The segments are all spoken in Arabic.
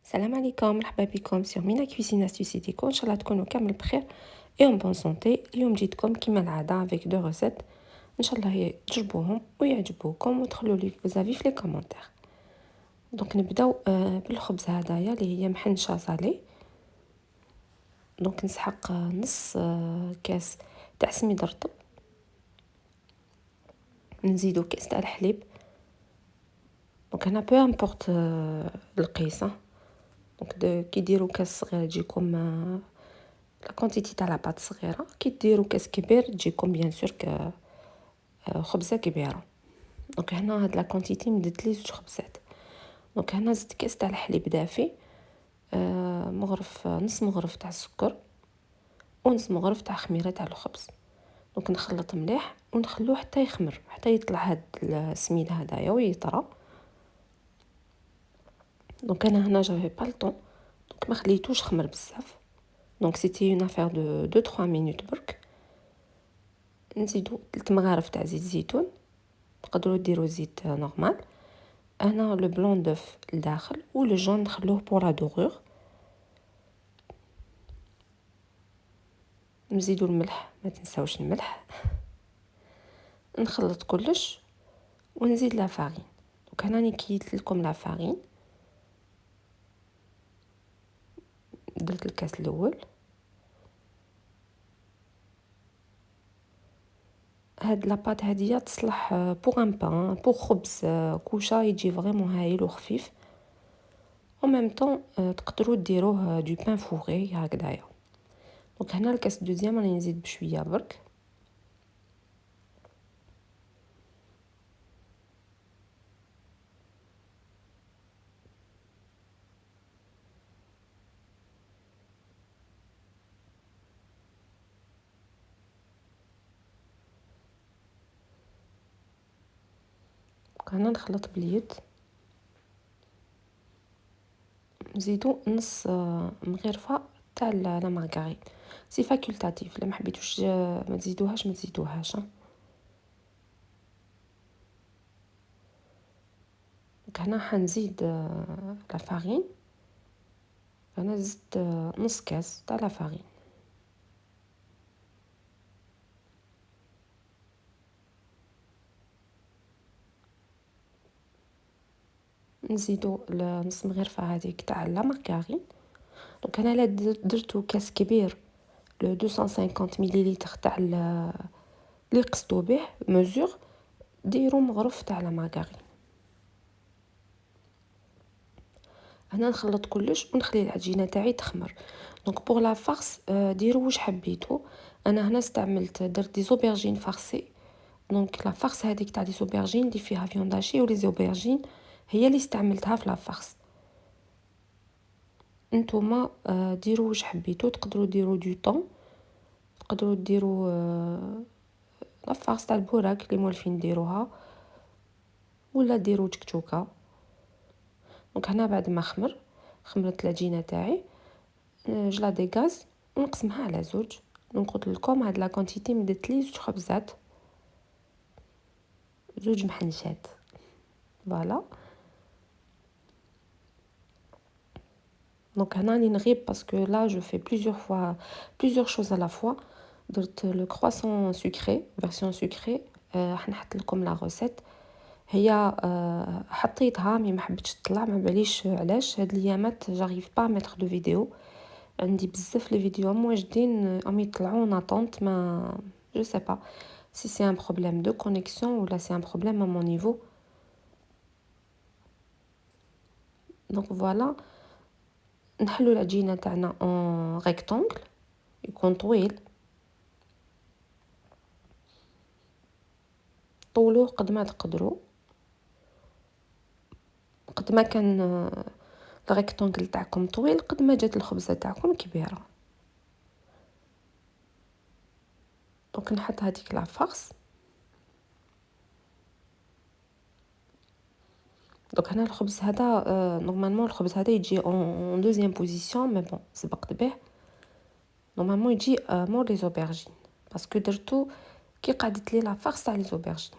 السلام عليكم، مرحبا بكم سيغ مينا كويسين استيسي ديكو. ان شاء الله تكونوا كامل بخير اي اون بون سونتي. اليوم جيتكم كيما العاده افيك دو ريسيت، ان شاء الله تجربوهم ويعجبوكم وتدخلوا لي فوزافي في لي كومونتير. دونك نبداو بالخبز هدايا اللي هي محنشه صالي. دونك نسحق نص كاس تاع سميد رطب، نزيدو كاس تاع الحليب. دونك هنا بو امبورط القيس. دونك كي ديروا كاس صغير تجيكم لا كونتيتي تاع لاباط صغيره، كي ديروا كاس كبير تجيكم بيان سور خبزه كبيره. دونك هنا هاد لا كونتيتي مدت لي زوج خبزات. دونك هنا زدت كاس تاع الحليب دافي، مغرف نص مغرف تاع السكر ونص مغرف تاع خميره تاع الخبز. دونك نخلط مليح ونخلوه حتى يخمر، حتى يطلع هاد السميد هدايا ويطرى. دونك انا هنا جافي با الطون، دونك ما خليتوش خمر بزاف. دونك سيتي اون افير دو 3 مينوت برك. نزيدو 3 مغارف تاع زيت زيتون، تقدروا ديروا زيت نورمال. انا لو بلون دوف لداخل ولو جون نخلوه بور لا دوغور. نزيدو الملح، ما تنساوش الملح. نخلط كلش ونزيد لا فارين. دونك هنا نكيت لكم لا فارين، درت الكاس الاول. هاد لاباط هادية تصلح بوغ ان بان، بوغ خبز كوشا، يجي فريمون هايل وخفيف. او ميم طون تقدروا ديروه دو بان فوغي هكذايا. دونك هنا الكاس دوزيام راني نزيد بشويه برك. هنا نخلط باليد. نزيدو نص مغرفه تاع لا مارغرين، سي فاكولتاتيف، لا ما حبيتوش ما تزيدوهاش ما تزيدوهاش. دونك هنا حنزيد لا فارين. انا زدت نص كاس تاع لا فارين. نزيدو نص مغرفه هذيك تاع لا مارغرين. دونك انا لا درتو كاس كبير لو 250 مليلتر تاع اللي قستو به مزور، ديروا مغرف تاع لا مارغرين. هنا نخلط كلش ونخلي العجينه تاعي تخمر. دونك بوغ لا فارس ديروا واش حبيتو. انا هنا استعملت درت دي زوبرجين فارسي. دونك لا فارس هذيك تاع دي زوبرجين دي فيها فيونداشي ولي زوبرجين هي اللي استعملتها في لا فارس. نتوما ديروا واش حبيتو، تقدروا ديروا دو طون، تقدروا ديروا لا فارس تاع البوراك اللي مولفين ديروها، ولا ديروا تكتوكه. دونك هنا بعد ما خمرت العجينه تاعي، جلا دي غاز ونقسمها على زوج. دونك قلت لكم هاد لا كونتيتي مدت لي زوج خبزات، زوج محنشات. فوالا. دونك هنا راني نغيب باسكو لا جو في بليزيور شوز ا لا فوا. درت لو كرواسون سكري فيرسيون سكري، حنحط لكم لا روسيت. هي حطيتها مي ما حبيتش تطلع، ما باليش علاش. هاد الايامات جاريف با ميتر دو فيديو، عندي بزاف لي فيديو مواجدين ام يطلعوا ناطونط، ما جو سي با si c'est un problème de connexion ou là c'est un problème à mon niveau. Donc voilà. نحلو العجينه تاعنا en rectangle يكون طويل. طولوه قد ما تقدروا، قد ما كان الريكتونغل تاعكم طويل قد ما جات الخبزه تاعكم كبيره. دونك نحط هذيك لا فارس. دونك هنا الخبز هذا نورمالمون الخبز هذا يجي اون دوزيام بوزيسيون، مي بون سبقت به. نورمالمون يجي مور لي زوبرجين باسكو درتو كي قعدت لي لا فارس تاع لي زوبرجين.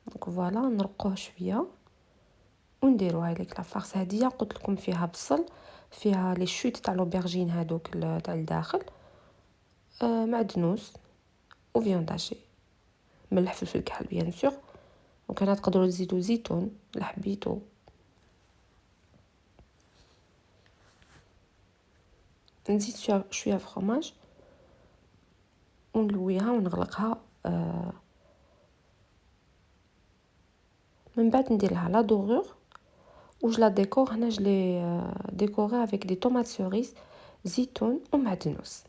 دونك فوالا نرقوه شويه. ونديرو هذيك لافارس هاديه قلت لكم فيها بصل، فيها لي شوت تاع لوبرجين هذوك تاع الداخل، معدنوس وفيونداشي، ملح فلفل كحل بيان سور. وكان تقدروا تزيدوا زيتون الا حبيتو. نزيد شويه فرomاج ونلويها ونغلقها. من بعد ندير لها لا دورور وج لا ديكور. هنا جلي ديكوري افيك دي طوماط سوريس، زيتون ومعدنوس.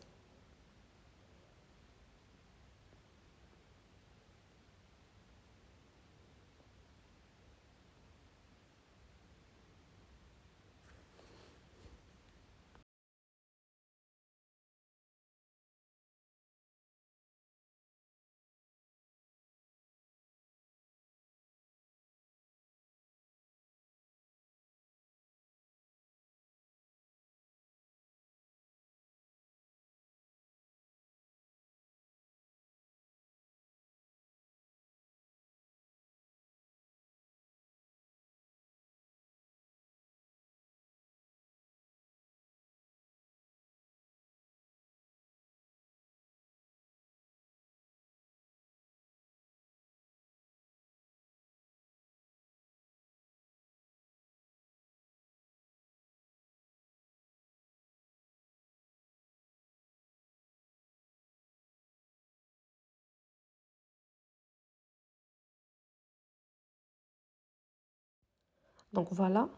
دونك فوالا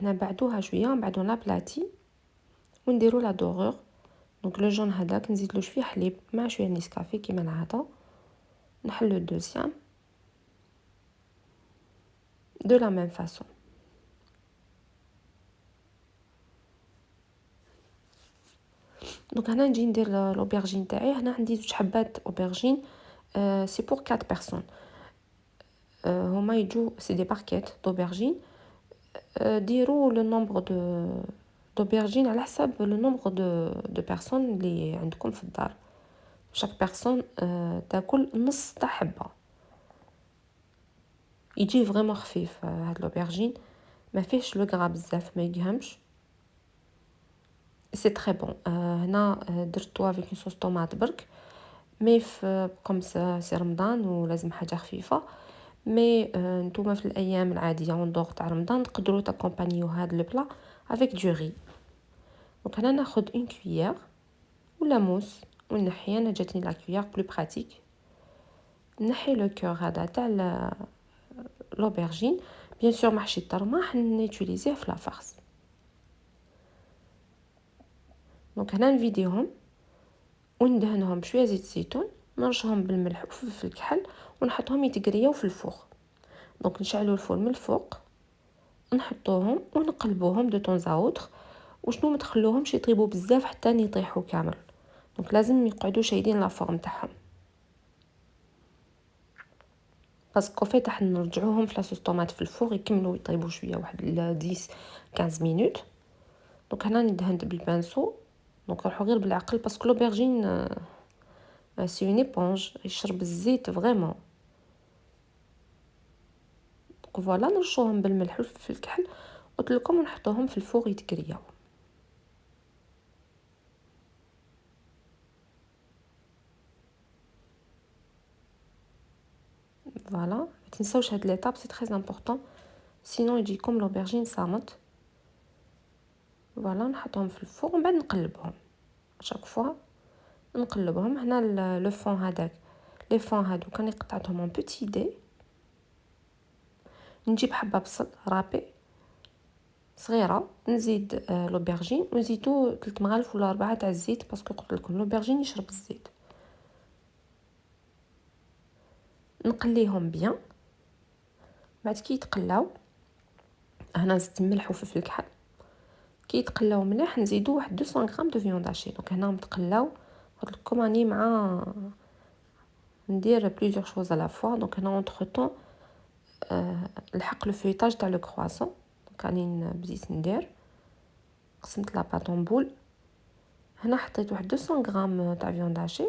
هنا بعدوها شويه، نبعدو لا بلاتي ونديرو لا دورور. دونك لو جون هذاك نزيدلو شويه حليب مع شويه نيسكافي كيما العاده. نحلو الدوزيام دو لا ميم فاصون. دونك هنا نجي ندير لوبرجين تاعي. هنا عندي 2 حبات اوبرجين، سي بور 4 بيرسون. هما يجو سي دي باركيت دوبرجين. ديروا لو نومبر دوبرجين على حسب لو نومبر دو بيرسون اللي عندكم في الدار. شاك بيرسون تاكل نص تاع حبه. يجي فريمون خفيف هاد لوبرجين، ما فيهش لو غرا بزاف، ما يقهمش. سي تري بون. هنا درتو افيك صوص طوماط برك، مي كوم سي رمضان ولازم حاجه خفيفه. مي نتوما في الايام العاديه وندور تاع رمضان تقدروا تاكومبانيو هاد لو بلا افيك دو ري. دونك انا ناخذ اون كويير ولا موس ونحي. انا جاتني لا كويير بلو براتيك. نحي لو كور هذا تاع لوبرجين، بيان سور محشي الطرماح نيتيليزيه في لا فارس. دونك هنا نفيديهم وندهنهم بشويه زيت زيتون، نرشهم بالملح وفلفل الكحل ونحطهم يتقريو في الفوغ. دونك نشعلوا الفور من الفوق، نحطوهم ونقلبوهم دو طون زاوتر. وشنو ما تخلوهمش يطيبوا بزاف حتى يطيحوا كامل. دونك لازم يقعدوا شايدين لا فورم تاعهم، باسكو فات راح نرجعوهم في لاصوص طوماط في الفوغ يكملوا يطيبوا شويه، واحد 10 15 مينوت. دونك هنا ندهن بالبانسو. دونك روحوا غير بالعقل باسكو لوبرجين سي اون ايبونج، يشرب الزيت فريمون. دونك فوالا نرشوهم بالملح والفلفل الكحل، قلت لكم نحطوهم في الفوغ يتكرياو. فوالا ما تنساوش هاد ليطاب سي تري امبورطون، سينو يجيكم لوبرجين صامت. فوالا نحطهم في الفوغ ومن بعد نقلبهم شاك فوا. نقلبهم. هنا لو فون هذاك، لي فون هادو كاني قطعتهم اون بوتي دي. نجيب حبه بصل رابي صغيره، نزيد لوبرجين ونزيدو 3 مغالف ولا 4 تاع الزيت، باسكو قلت لكم لوبرجين يشرب الزيت. نقليهم بيان. بعد كي يتقلاو هنا زدت ملح وفلفل الكحل. كي يتقلاو مليح نزيدو واحد 200 غرام دو فيونداشي. دونك هنا متقلاو. قلت لكم راني مع ندير بليزيور شوز على فوا. دونك هنا اونتر طون لحق لو فيتاج تاع لو كرواسون. دونك راني بديت ندير، قسمت لا باطون بول. هنا حطيت واحد 200 غرام تاع فيونداشي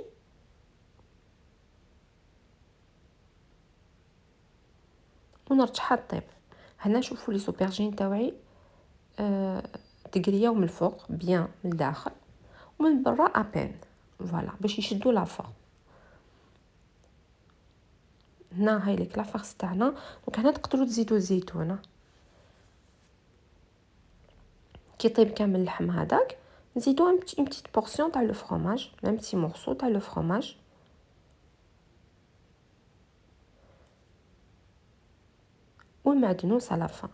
ونرجعها طيب. هنا شوفوا لي سوبرجين تاوعي تقرياو من الفوق بيان من الداخل ومن برا ابين فوالا باش يشدوا لافا. هنا هاي ليك لافاغ تاعنا. دونك هنا تقدروا تزيدوا الزيتونه كي طيب كامل اللحم هذاك نزيدو ان بتيت بورسيون تاع لو فرomage ان بتي مورسو تاع لو فرomage والمعدنوس على فان.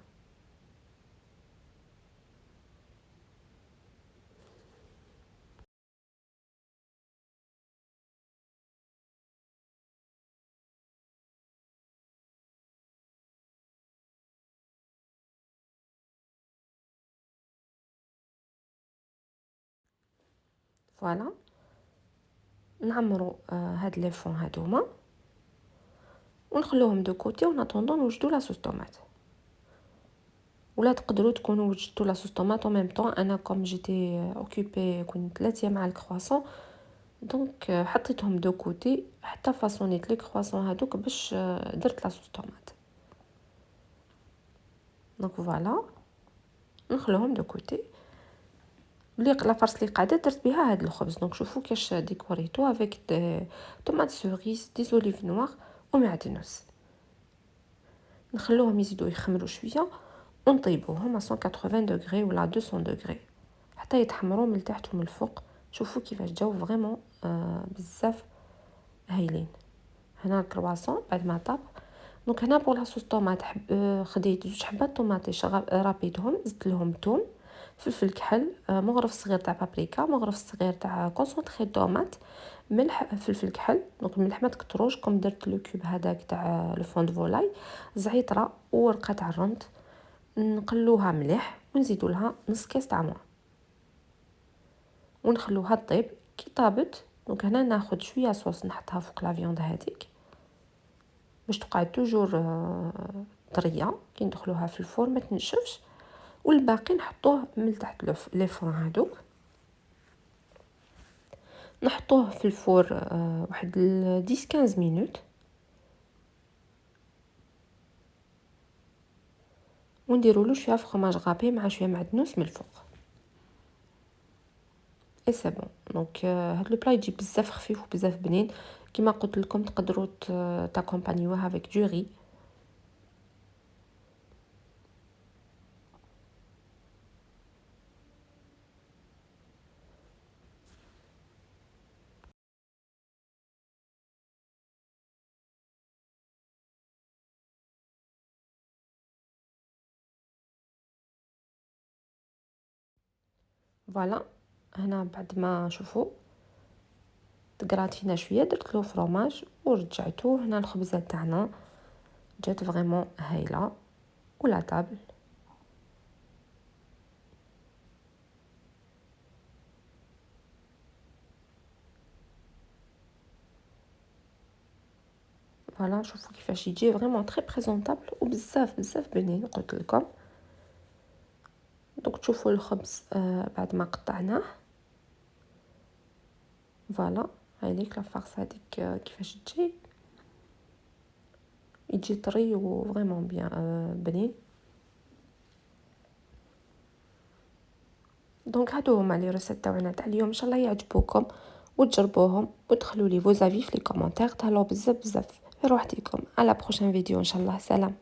فوالا نعمروا هاد لي فون هادوما ونخلوهم دو كوتي وناطوندو نوجدوا لاصوص طوماط. ولا تقدروا تكونوا وجدتوا لاصوص طوماط او ميم طون. انا كوم جيتي اوكوبي كنت 3 مع الكرواسون دونك حطيتهم دو كوتي حتى فاصونيت لي كرواسون هذوك باش درت لاصوص طوماط. دونك فوالا نخلوهم دو كوتي. لا فرص اللي قاعده درت بها هاد الخبز. دونك شوفوا كاش ديكوريتو افيك دي طوماط سوريس دي زوليف نوار ومعدنوس. نخلوهم يزيدوا يخمروا شويه ونطيبوهم 180 دوغري ولا 200 دوغري حتى يتحمروا من تحت ومن الفوق. شوفوا كيفاش جاو فريمون بزاف هايلين. هنا الكرواسون بعد ما طاب. دونك هنا بور لاصوص طوماط خديت 2 حبات طوماطيش رابيدهم زدت لهم ثوم فلفل كحل مغرف صغير تاع بابريكا مغرف صغير تاع كونسونطري طوماط ملح فلفل كحل. دونك الملح ما تكتروش كوم درت لو كوب هذاك تاع لو فون دو فولاي زعتره وورقه تاع الرند نقلوها مليح ونزيدوا لها نص كاس تاع ماء ونخلوها طيب. كي طابت دونك هنا ناخذ شويه صوص نحطها فوق لا فيوند هذيك باش تقعد توجور طريه كي ندخلوها في الفور ما تنشفش. والباقي نحطوه من تحت لي فران هذوك نحطوه في الفور واحد 10 15 مينوت ونديروا له شويه فرماج غابي مع شويه معدنوس من الفوق اي سي بون. دونك هاد لو بلا يجي بزاف خفيف وبزاف بنين. كما قلت لكم تقدروا تاكومبانيوها افيك دو ري. فوالا هنا بعد ما شوفوا تقراتينا شويه درت له فرomage ورجعته. هنا الخبزه تاعنا جات فريمون هايله ولا طابل. فوالا شوفوا كيفاش يجي فريمون تري بريزونطابل وبزاف بزاف بنين قلت لكم. دونك تشوفوا الخبز بعد ما قطعناه فوالا هذيك لا فارس هذيك كيفاش تجي يجي طري وفريمون بيان بنين. دونك هادو هما لي ريسيت تاعنا تاع اليوم ان شاء الله يعجبوكم وتجربوهم وتدخلوا لي فوزافي في لي كومونتير. تهلاو بزاف بزاف في روحتكم. على بروشين فيديو ان شاء الله. سلام.